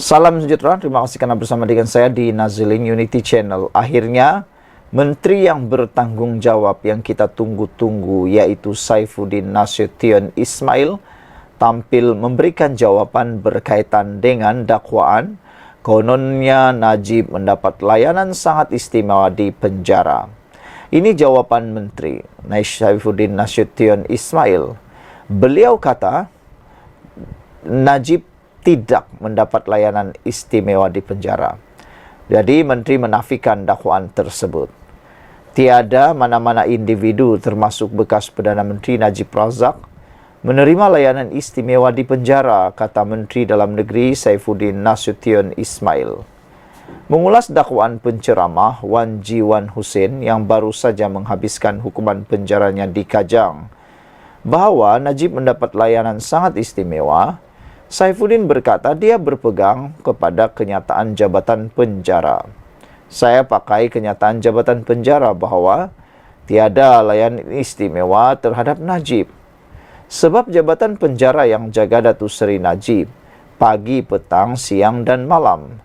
Salam sejahtera, terima kasih karena bersama dengan saya di Nazilin Unity Channel. Akhirnya, menteri yang bertanggung jawab yang kita tunggu-tunggu, yaitu Saifuddin Nasution Ismail, tampil memberikan jawaban berkaitan dengan dakwaan. Kononnya Najib mendapat layanan sangat istimewa di penjara. Ini jawaban menteri Saifuddin Nasution Ismail. Beliau kata, Najib tidak mendapat layanan istimewa di penjara. Jadi menteri menafikan dakwaan tersebut. Tiada mana-mana individu termasuk bekas Perdana Menteri Najib Razak menerima layanan istimewa di penjara, kata Menteri Dalam Negeri Saifuddin Nasution Ismail. Mengulas dakwaan penceramah Wan Jiwan Hussein yang baru saja menghabiskan hukuman penjaranya di Kajang, bahawa Najib mendapat layanan sangat istimewa, Saifuddin berkata dia berpegang kepada kenyataan jabatan penjara. Saya pakai kenyataan jabatan penjara bahawa tiada layanan istimewa terhadap Najib. Sebab jabatan penjara yang jaga Datuk Seri Najib, pagi, petang, siang dan malam,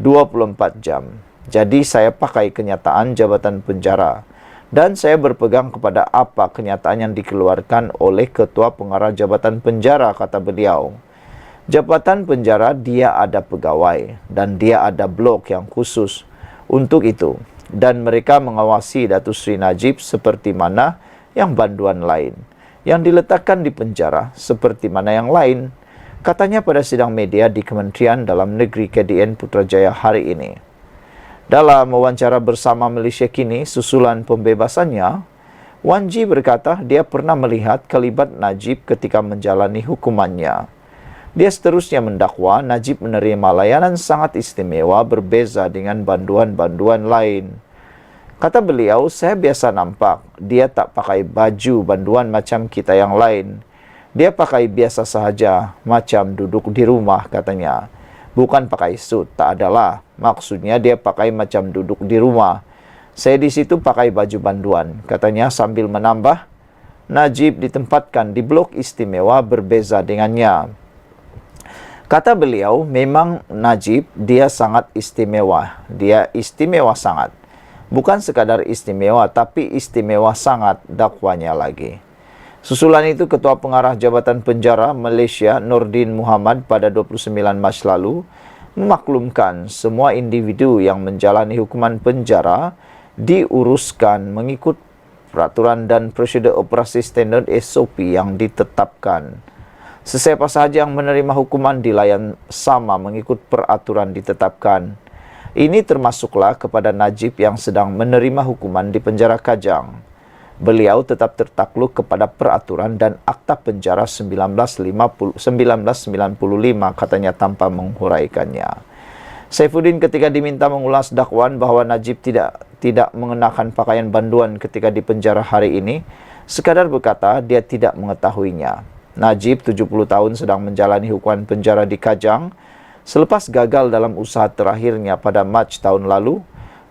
24 jam. Jadi saya pakai kenyataan jabatan penjara. Dan saya berpegang kepada apa kenyataan yang dikeluarkan oleh Ketua Pengarah Jabatan Penjara, kata beliau. Jabatan penjara dia ada pegawai dan dia ada blok yang khusus untuk itu. Dan mereka mengawasi Datuk Seri Najib seperti mana yang banduan lain. Yang diletakkan di penjara seperti mana yang lain. Katanya pada sidang media di Kementerian Dalam Negeri KDN Putrajaya hari ini. Dalam wawancara bersama Malaysia Kini susulan pembebasannya, Wan Ji berkata dia pernah melihat kelibat Najib ketika menjalani hukumannya. Dia seterusnya mendakwa Najib menerima layanan sangat istimewa berbeza dengan banduan-banduan lain. Kata beliau, saya biasa nampak dia tak pakai baju banduan macam kita yang lain. Dia pakai biasa sahaja, macam duduk di rumah, katanya. Bukan pakai suit, tak adalah. Maksudnya dia pakai macam duduk di rumah. Saya di situ pakai baju banduan, katanya sambil menambah, Najib ditempatkan di blok istimewa berbeza dengannya. Kata beliau, memang Najib dia sangat istimewa. Dia istimewa sangat. Bukan sekadar istimewa, tapi istimewa sangat dakwanya lagi. Susulan itu, Ketua Pengarah Jabatan Penjara Malaysia Nordin Muhammad pada 29 Mac lalu memaklumkan semua individu yang menjalani hukuman penjara diuruskan mengikut peraturan dan prosedur operasi standard SOP yang ditetapkan. Sesiapa sahaja yang menerima hukuman dilayan sama mengikut peraturan ditetapkan. Ini termasuklah kepada Najib yang sedang menerima hukuman di penjara Kajang. Beliau tetap tertakluk kepada peraturan dan Akta Penjara 1995, katanya tanpa menghuraikannya. Saifuddin ketika diminta mengulas dakwaan bahawa Najib tidak mengenakan pakaian banduan ketika di penjara hari ini, sekadar berkata dia tidak mengetahuinya. Najib, 70 tahun, sedang menjalani hukuman penjara di Kajang selepas gagal dalam usaha terakhirnya pada Mac tahun lalu,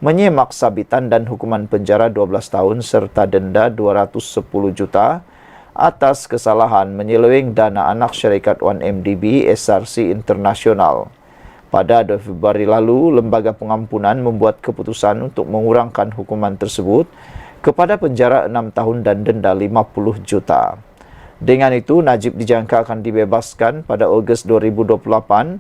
menyemak sabitan dan hukuman penjara 12 tahun serta denda 210 juta atas kesalahan menyeleweng dana anak syarikat 1MDB SRC Internasional. Pada 2 Februari lalu, Lembaga Pengampunan membuat keputusan untuk mengurangkan hukuman tersebut kepada penjara 6 tahun dan denda 50 juta. Dengan itu, Najib dijangka akan dibebaskan pada Ogos 2028.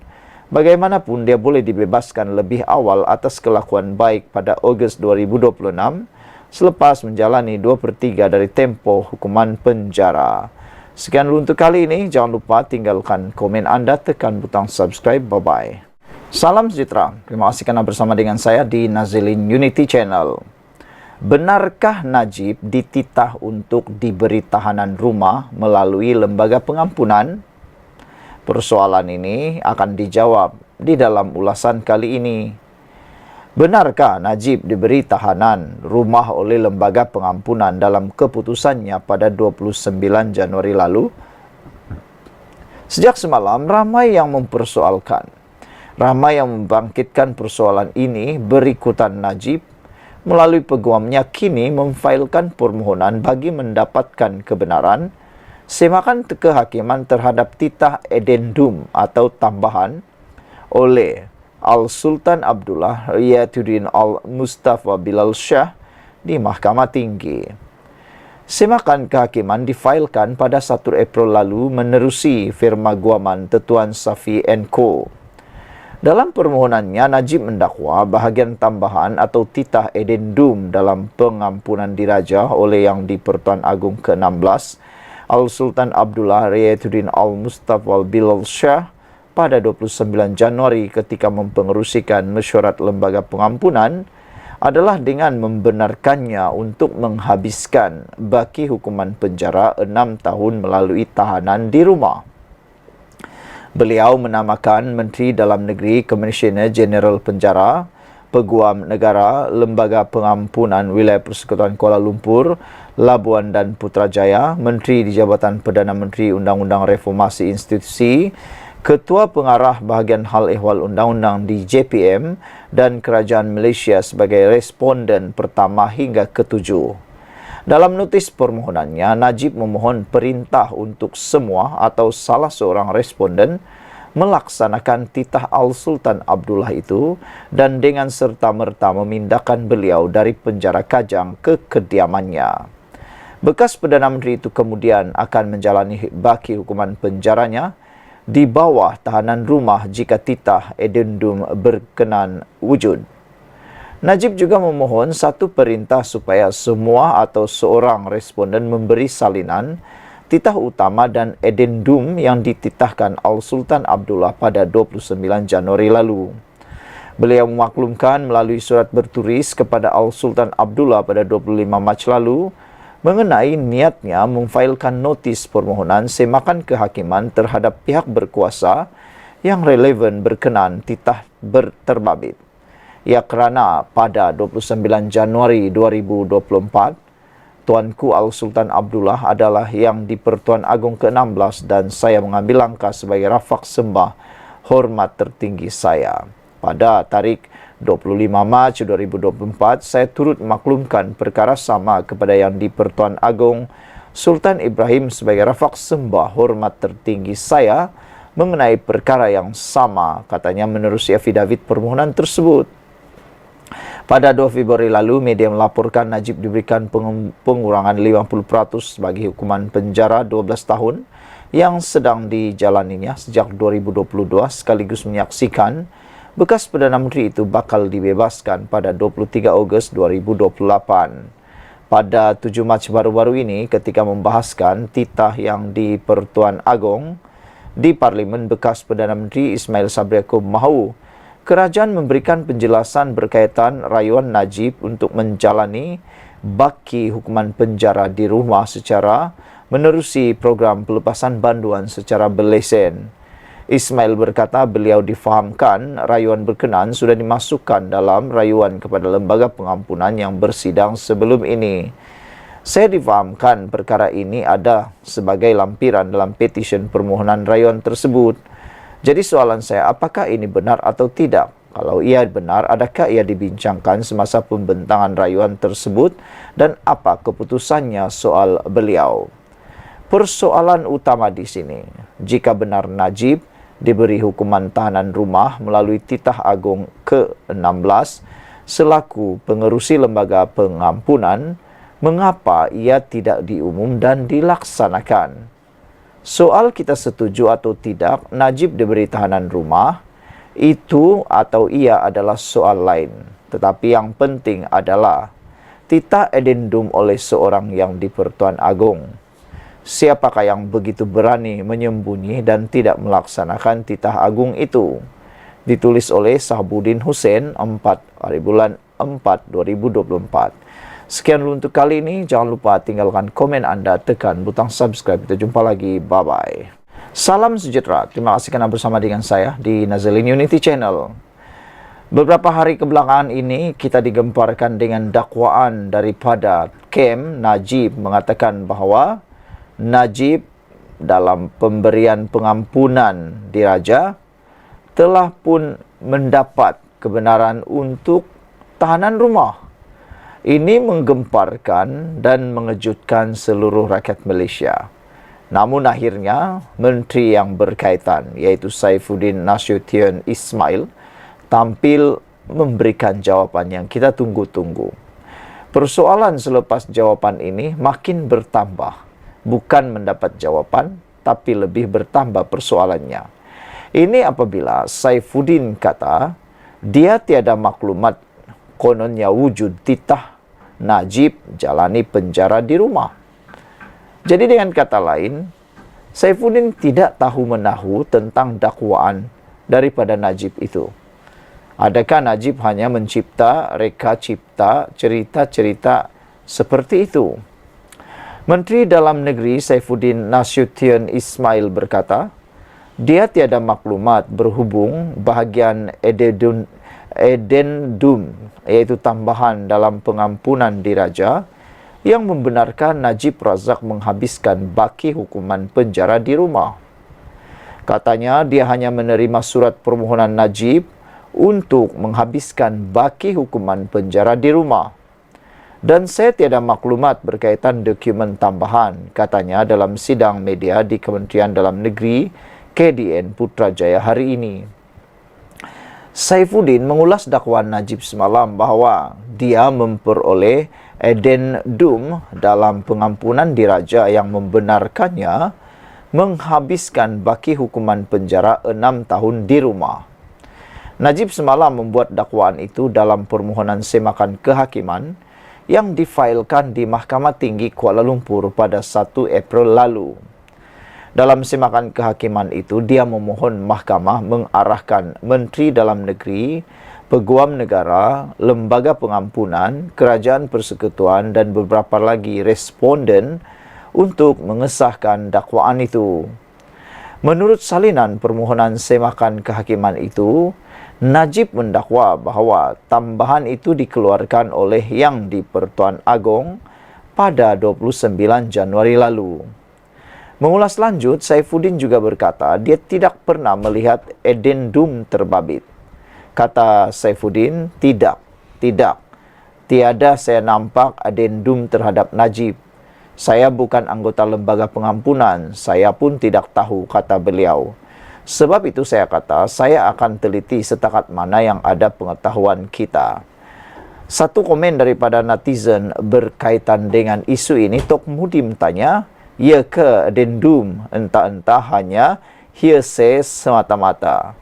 Bagaimanapun, dia boleh dibebaskan lebih awal atas kelakuan baik pada Ogos 2026 selepas menjalani 2/3 dari tempoh hukuman penjara. Sekian dulu untuk kali ini. Jangan lupa tinggalkan komen anda, tekan butang subscribe. Bye-bye. Salam sejahtera. Terima kasih kerana bersama dengan saya di Nazilin Unity Channel. Benarkah Najib dititah untuk diberi tahanan rumah melalui lembaga pengampunan? Persoalan ini akan dijawab di dalam ulasan kali ini. Benarkah Najib diberi tahanan rumah oleh lembaga pengampunan dalam keputusannya pada 29 Januari lalu? Sejak semalam, ramai yang mempersoalkan. Ramai yang membangkitkan persoalan ini berikutan Najib melalui peguamnya kini memfailkan permohonan bagi mendapatkan kebenaran semakan kehakiman terhadap titah addendum atau tambahan oleh Al-Sultan Abdullah Riyatuddin Al-Mustafa Bilal Shah di Mahkamah Tinggi. Semakan kehakiman difailkan pada 1 April lalu menerusi firma guaman Tetuan Safi & Co. Dalam permohonannya, Najib mendakwa bahagian tambahan atau titah edendum dalam pengampunan diraja oleh Yang di-Pertuan Agong ke-16, Al-Sultan Abdullah Riyatuddin Al-Mustafa Bilal Shah pada 29 Januari ketika mempengerusikan mesyuarat lembaga pengampunan adalah dengan membenarkannya untuk menghabiskan baki hukuman penjara 6 tahun melalui tahanan di rumah. Beliau menamakan Menteri Dalam Negeri, Komisioner Jeneral Penjara, Peguam Negara, Lembaga Pengampunan Wilayah Persekutuan Kuala Lumpur, Labuan dan Putrajaya, Menteri di Jabatan Perdana Menteri Undang-Undang Reformasi Institusi, Ketua Pengarah Bahagian Hal Ehwal Undang-Undang di JPM dan Kerajaan Malaysia sebagai responden pertama hingga ke-7. Dalam notis permohonannya, Najib memohon perintah untuk semua atau salah seorang responden melaksanakan titah Al-Sultan Abdullah itu dan dengan serta-merta memindahkan beliau dari penjara Kajang ke kediamannya. Bekas Perdana Menteri itu kemudian akan menjalani baki hukuman penjaranya di bawah tahanan rumah jika titah edendum berkenan wujud. Najib juga memohon satu perintah supaya semua atau seorang responden memberi salinan titah utama dan edendum yang dititahkan Al-Sultan Abdullah pada 29 Januari lalu. Beliau memaklumkan melalui surat bertulis kepada Al-Sultan Abdullah pada 25 Mac lalu mengenai niatnya memfailkan notis permohonan semakan kehakiman terhadap pihak berkuasa yang relevan berkenan titah terbabit. Ya, kerana pada 29 Januari 2024, Tuanku Al-Sultan Abdullah adalah Yang di-Pertuan Agong ke-16 dan saya mengambil langkah sebagai rafaq sembah hormat tertinggi saya. Pada tarikh 25 Mac 2024, saya turut maklumkan perkara sama kepada Yang di-Pertuan Agong Sultan Ibrahim sebagai rafaq sembah hormat tertinggi saya mengenai perkara yang sama, katanya menerusi afidavit permohonan tersebut. Pada 2 Februari lalu, media melaporkan Najib diberikan pengurangan 50% bagi hukuman penjara 12 tahun yang sedang dijalaninya sejak 2022 sekaligus menyaksikan bekas Perdana Menteri itu bakal dibebaskan pada 23 Ogos 2028. Pada 7 Mac baru-baru ini ketika membahaskan titah Yang di-Pertuan Agong di Parlimen, bekas Perdana Menteri Ismail Sabri Yaakob mahu kerajaan memberikan penjelasan berkaitan rayuan Najib untuk menjalani baki hukuman penjara di rumah secara menerusi program pelepasan banduan secara berlesen. Ismail berkata beliau difahamkan rayuan berkenan sudah dimasukkan dalam rayuan kepada lembaga pengampunan yang bersidang sebelum ini. Saya difahamkan perkara ini ada sebagai lampiran dalam petisyen permohonan rayuan tersebut. Jadi soalan saya, apakah ini benar atau tidak? Kalau ia benar, adakah ia dibincangkan semasa pembentangan rayuan tersebut dan apa keputusannya soal beliau? Persoalan utama di sini, jika benar Najib diberi hukuman tahanan rumah melalui titah agung ke-16 selaku pengerusi lembaga pengampunan, mengapa ia tidak diumum dan dilaksanakan? Soal kita setuju atau tidak Najib diberi tahanan rumah, itu atau ia adalah soal lain. Tetapi yang penting adalah titah edendum oleh seorang Yang di-Pertuan Agong. Siapakah yang begitu berani menyembunyi dan tidak melaksanakan titah agung itu? Ditulis oleh Sahabuddin Hussein 4 hari bulan 4 2024. Sekian dulu untuk kali ini. Jangan lupa tinggalkan komen Anda, tekan butang subscribe. Kita jumpa lagi. Bye-bye. Salam sejahtera. Terima kasih kerana bersama dengan saya di Nazilin Unity Channel. Beberapa hari kebelakangan ini kita digemparkan dengan dakwaan daripada KEM. Najib mengatakan bahawa Najib dalam pemberian pengampunan diraja telah pun mendapat kebenaran untuk tahanan rumah. Ini menggemparkan dan mengejutkan seluruh rakyat Malaysia. Namun akhirnya menteri yang berkaitan yaitu Saifuddin Nasution Ismail tampil memberikan jawaban yang kita tunggu-tunggu. Persoalan selepas jawaban ini makin bertambah, bukan mendapat jawaban, tapi lebih bertambah persoalannya. Ini apabila Saifuddin kata, dia tiada maklumat kononnya wujud titah Najib jalani penjara di rumah. Jadi dengan kata lain, Saifuddin tidak tahu menahu tentang dakwaan daripada Najib itu. Adakah Najib hanya mencipta, reka cipta, cerita-cerita seperti itu? Menteri Dalam Negeri Saifuddin Nasution Ismail berkata, dia tiada maklumat berhubung bahagian edendum, yaitu tambahan dalam pengampunan diraja, yang membenarkan Najib Razak menghabiskan baki hukuman penjara di rumah. Katanya dia hanya menerima surat permohonan Najib untuk menghabiskan baki hukuman penjara di rumah. Dan saya tiada maklumat berkaitan dokumen tambahan, katanya dalam sidang media di Kementerian Dalam Negeri KDN Putrajaya hari ini. Saifuddin mengulas dakwaan Najib semalam bahawa dia memperoleh edendum dalam pengampunan diraja yang membenarkannya menghabiskan baki hukuman penjara 6 tahun di rumah. Najib semalam membuat dakwaan itu dalam permohonan semakan kehakiman yang difailkan di Mahkamah Tinggi Kuala Lumpur pada 1 April lalu. Dalam semakan kehakiman itu, dia memohon mahkamah mengarahkan Menteri Dalam Negeri, Peguam Negara, Lembaga Pengampunan, Kerajaan Persekutuan dan beberapa lagi responden untuk mengesahkan dakwaan itu. Menurut salinan permohonan semakan kehakiman itu, Najib mendakwa bahawa tambahan itu dikeluarkan oleh Yang di-Pertuan Agong pada 29 Januari lalu. Mengulas lanjut, Saifuddin juga berkata dia tidak pernah melihat edendum terbabit. Kata Saifuddin, tiada saya nampak edendum terhadap Najib. Saya bukan anggota lembaga pengampunan, saya pun tidak tahu, kata beliau. Sebab itu saya kata, saya akan teliti setakat mana yang ada pengetahuan kita. Satu komen daripada netizen berkaitan dengan isu ini, Tok Mudim tanya, ya ke addendum entah-entah hanya hearsay semata-mata.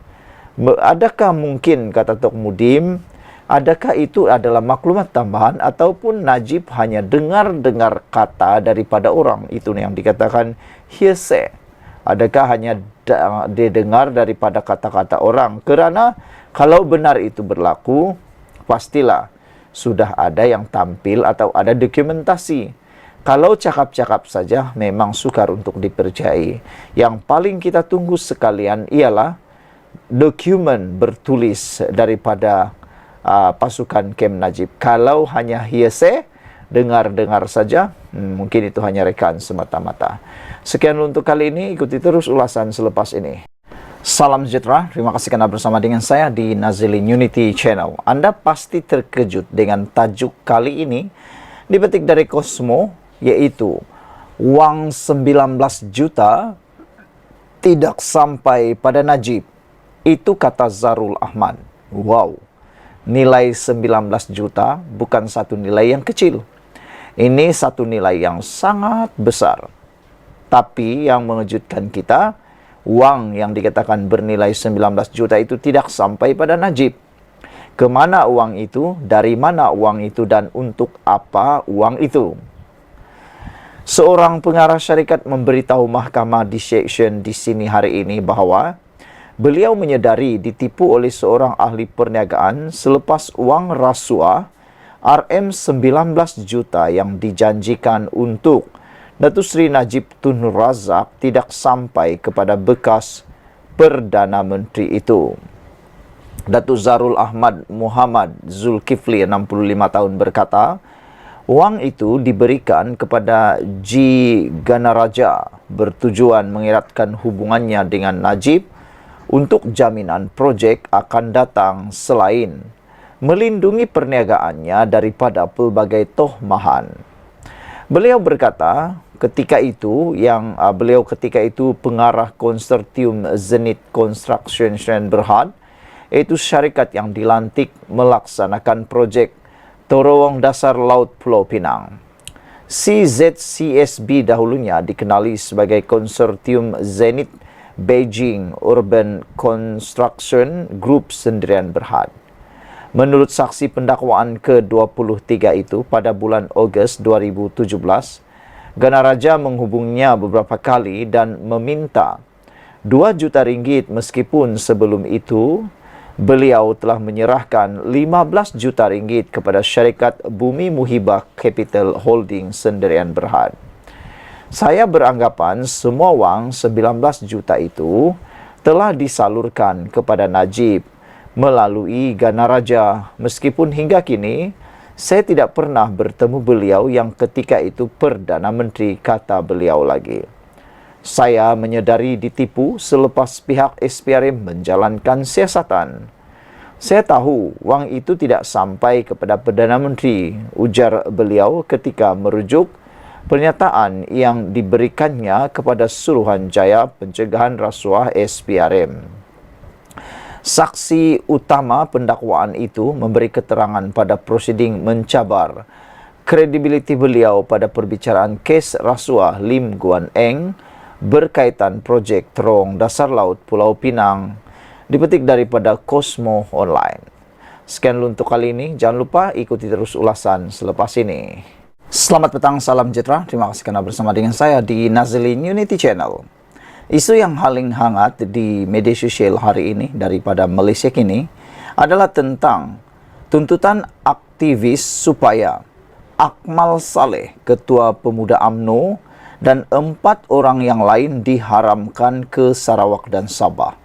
Adakah mungkin, kata Tok Mudim, adakah itu adalah maklumat tambahan ataupun Najib hanya dengar-dengar kata daripada orang? Itu yang dikatakan hearsay. Adakah hanya didengar daripada kata-kata orang? Kerana kalau benar itu berlaku, pastilah sudah ada yang tampil atau ada dokumentasi. Kalau cakap-cakap saja memang sukar untuk dipercayai. Yang paling kita tunggu sekalian ialah dokumen bertulis daripada pasukan Kem Najib. Kalau hanya hearsay, dengar-dengar saja, mungkin itu hanya rekaan semata-mata. Sekian untuk kali ini, ikuti terus ulasan selepas ini. Salam sejahtera, terima kasih kerana bersama dengan saya di Nazilin Unity Channel. Anda pasti terkejut dengan tajuk kali ini, dipetik dari Cosmo, yaitu wang 19 juta tidak sampai pada Najib. Itu kata Zarul Ahmad. Wow, nilai 19 juta bukan satu nilai yang kecil. Ini satu nilai yang sangat besar. Tapi yang mengejutkan kita, uang yang dikatakan bernilai 19 juta itu tidak sampai pada Najib. Kemana uang itu, dari mana uang itu, dan untuk apa uang itu? Seorang pengarah syarikat memberitahu mahkamah di seksyen di sini hari ini bahawa beliau menyedari ditipu oleh seorang ahli perniagaan selepas uang rasuah RM19 juta yang dijanjikan untuk Datuk Seri Najib Tun Razak tidak sampai kepada bekas Perdana Menteri itu. Datuk Zarul Ahmad Muhammad Zulkifli, 65 tahun berkata, wang itu diberikan kepada G. Ganaraja bertujuan mengeratkan hubungannya dengan Najib untuk jaminan projek akan datang selain melindungi perniagaannya daripada pelbagai tohmahan. Beliau berkata, ketika itu beliau ketika itu pengarah konsortium Zenith Construction Berhad, iaitu syarikat yang dilantik melaksanakan projek Terowong Dasar Laut Pulau Pinang. CZCSB dahulunya dikenali sebagai konsortium Zenith Beijing Urban Construction Group Sendirian Berhad. Menurut saksi pendakwaan ke-23 itu, pada bulan Ogos 2017, Ganaraja menghubunginya beberapa kali dan meminta 2 juta ringgit, meskipun sebelum itu beliau telah menyerahkan 15 juta ringgit kepada syarikat Bumi Muhibah Capital Holding Sendirian Berhad. Saya beranggapan semua wang 19 juta itu telah disalurkan kepada Najib melalui Ganaraja, meskipun hingga kini saya tidak pernah bertemu beliau yang ketika itu Perdana Menteri, kata beliau lagi. Saya menyedari ditipu selepas pihak SPRM menjalankan siasatan. Saya tahu wang itu tidak sampai kepada Perdana Menteri, ujar beliau ketika merujuk pernyataan yang diberikannya kepada Suruhanjaya Pencegahan Rasuah SPRM. Saksi utama pendakwaan itu memberi keterangan pada prosiding mencabar kredibiliti beliau pada perbicaraan kes rasuah Lim Guan Eng berkaitan projek Terowong Dasar Laut Pulau Pinang, dipetik daripada Cosmo Online. Sekian dulu untuk kali ini, jangan lupa ikuti terus ulasan selepas ini. Selamat petang, salam sejahtera, terima kasih karena bersama dengan saya di Nazilin Unity Channel. Isu yang paling hangat di media sosial hari ini daripada Malaysia kini adalah tentang tuntutan aktivis supaya Akmal Saleh, Ketua Pemuda UMNO, dan 4 orang yang lain diharamkan ke Sarawak dan Sabah.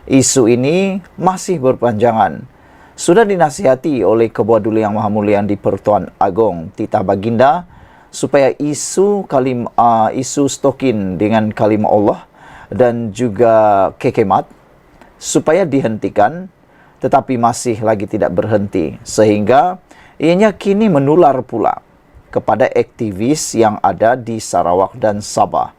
Isu ini masih berpanjangan. Sudah dinasihati oleh Ketua Duli Yang Maha Mulia di Pertuan Agong Titah Baginda supaya isu stokin dengan kalimah Allah dan juga kekemat supaya dihentikan, tetapi masih lagi tidak berhenti, sehingga ianya kini menular pula kepada aktivis yang ada di Sarawak dan Sabah.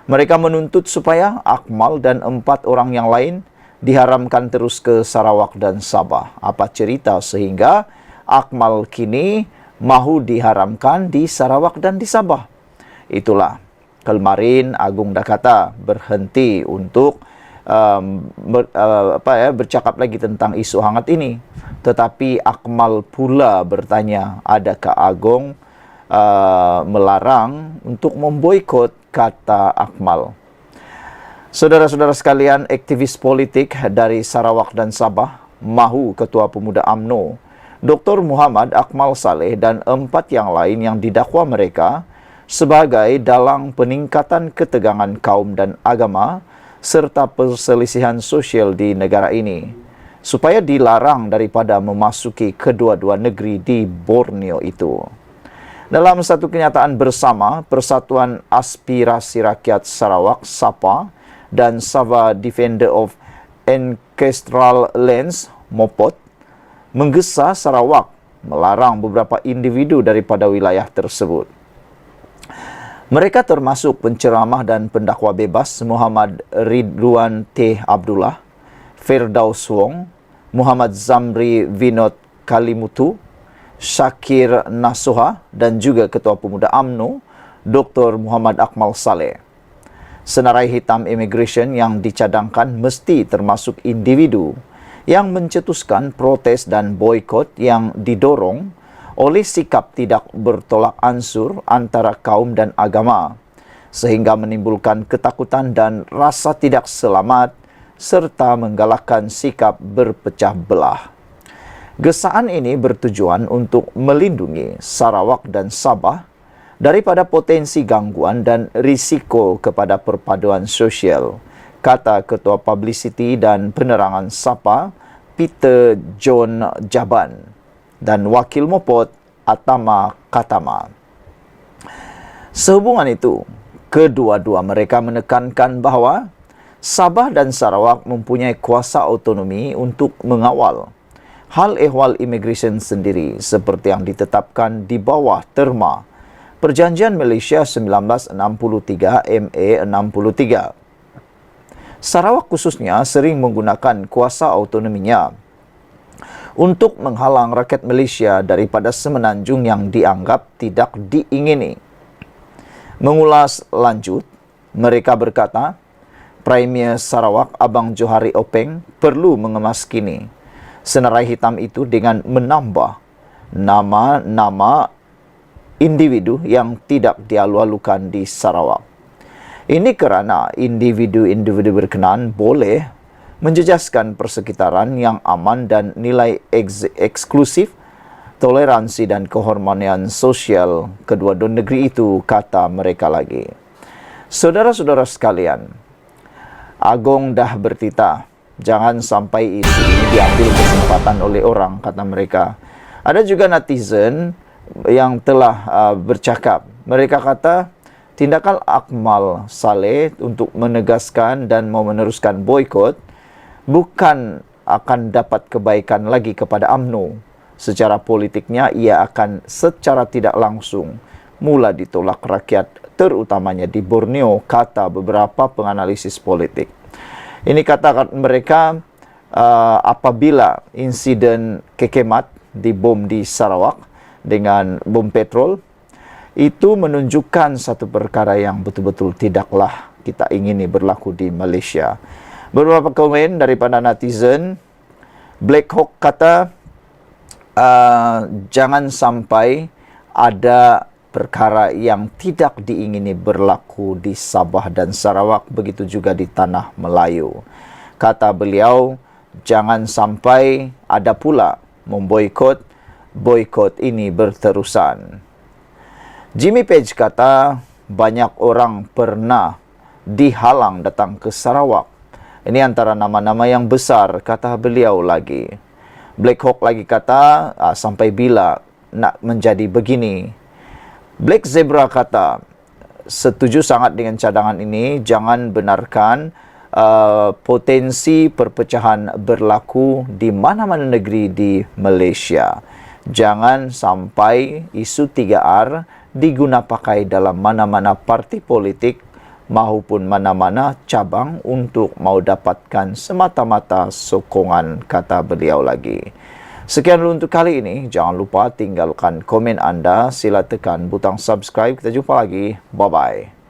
Mereka menuntut supaya Akmal dan 4 orang yang lain diharamkan terus ke Sarawak dan Sabah. Apa cerita sehingga Akmal kini mahu diharamkan di Sarawak dan di Sabah? Itulah. Kemarin Agung dah kata berhenti untuk bercakap lagi tentang isu hangat ini. Tetapi Akmal pula bertanya, adakah Agung melarang untuk memboikot, kata Akmal. Saudara-saudara sekalian, aktivis politik dari Sarawak dan Sabah mahu Ketua Pemuda UMNO Dr. Muhammad Akmal Saleh dan 4 yang lain yang didakwa mereka sebagai dalang peningkatan ketegangan kaum dan agama serta perselisihan sosial di negara ini, supaya dilarang daripada memasuki kedua-dua negeri di Borneo itu. Dalam satu kenyataan bersama, Persatuan Aspirasi Rakyat Sarawak (SAPA) dan Sabah Defender of Ancestral Lands (MOPOT) menggesa Sarawak melarang beberapa individu daripada wilayah tersebut. Mereka termasuk penceramah dan pendakwa bebas Muhammad Ridwan T. Abdullah, Firdaus Wong, Muhammad Zamri Vinod Kalimutu, Syakir Nasuha, dan juga Ketua Pemuda UMNO Dr. Muhammad Akmal Saleh. Senarai hitam immigration yang dicadangkan mesti termasuk individu yang mencetuskan protes dan boikot yang didorong oleh sikap tidak bertolak ansur antara kaum dan agama, sehingga menimbulkan ketakutan dan rasa tidak selamat, serta menggalakkan sikap berpecah belah. Gesaan ini bertujuan untuk melindungi Sarawak dan Sabah daripada potensi gangguan dan risiko kepada perpaduan sosial, kata Ketua Publicity dan Penerangan SAPA, Peter John Jaban, dan Wakil Mopot Atama Katama. Sehubungan itu, kedua-dua mereka menekankan bahawa Sabah dan Sarawak mempunyai kuasa autonomi untuk mengawal hal ehwal immigration sendiri seperti yang ditetapkan di bawah terma Perjanjian Malaysia 1963 MA 63. Sarawak khususnya sering menggunakan kuasa autonominya untuk menghalang rakyat Malaysia daripada semenanjung yang dianggap tidak diingini. Mengulas lanjut, mereka berkata, Premier Sarawak Abang Johari Openg perlu mengemas kini senarai hitam itu dengan menambah nama-nama individu yang tidak dialu-alukan di Sarawak. Ini kerana individu-individu berkenaan boleh menjejaskan persekitaran yang aman dan nilai eksklusif, toleransi dan kehormatan sosial kedua dua negeri itu, kata mereka lagi. Saudara-saudara sekalian, Agong dah bertitah, jangan sampai isu ini diambil kesempatan oleh orang, kata mereka. Ada juga netizen yang telah bercakap. Mereka kata, tindakan Akmal Saleh untuk menegaskan dan mau meneruskan boikot bukan akan dapat kebaikan lagi kepada UMNO. Secara politiknya, ia akan secara tidak langsung mula ditolak rakyat, terutamanya di Borneo, kata beberapa penganalisis politik. Ini kata mereka apabila insiden kekemat dibom di Sarawak dengan bom petrol, itu menunjukkan satu perkara yang betul-betul tidaklah kita ingini berlaku di Malaysia. Beberapa komen daripada netizen, Black Hawk kata, jangan sampai ada perkara yang tidak diingini berlaku di Sabah dan Sarawak, begitu juga di Tanah Melayu. Kata beliau, jangan sampai ada pula boikot ini berterusan. Jimmy Page kata, banyak orang pernah dihalang datang ke Sarawak. Ini antara nama-nama yang besar, kata beliau lagi. Black Hawk lagi kata, sampai bila nak menjadi begini. Black Zebra kata, setuju sangat dengan cadangan ini, jangan benarkan potensi perpecahan berlaku di mana-mana negeri di Malaysia. Jangan sampai isu 3R diguna pakai dalam mana-mana parti politik maupun mana-mana cabang untuk mau dapatkan semata-mata sokongan, kata beliau lagi. Sekian dulu untuk kali ini. Jangan lupa tinggalkan komen anda. Sila tekan butang subscribe. Kita jumpa lagi. Bye-bye.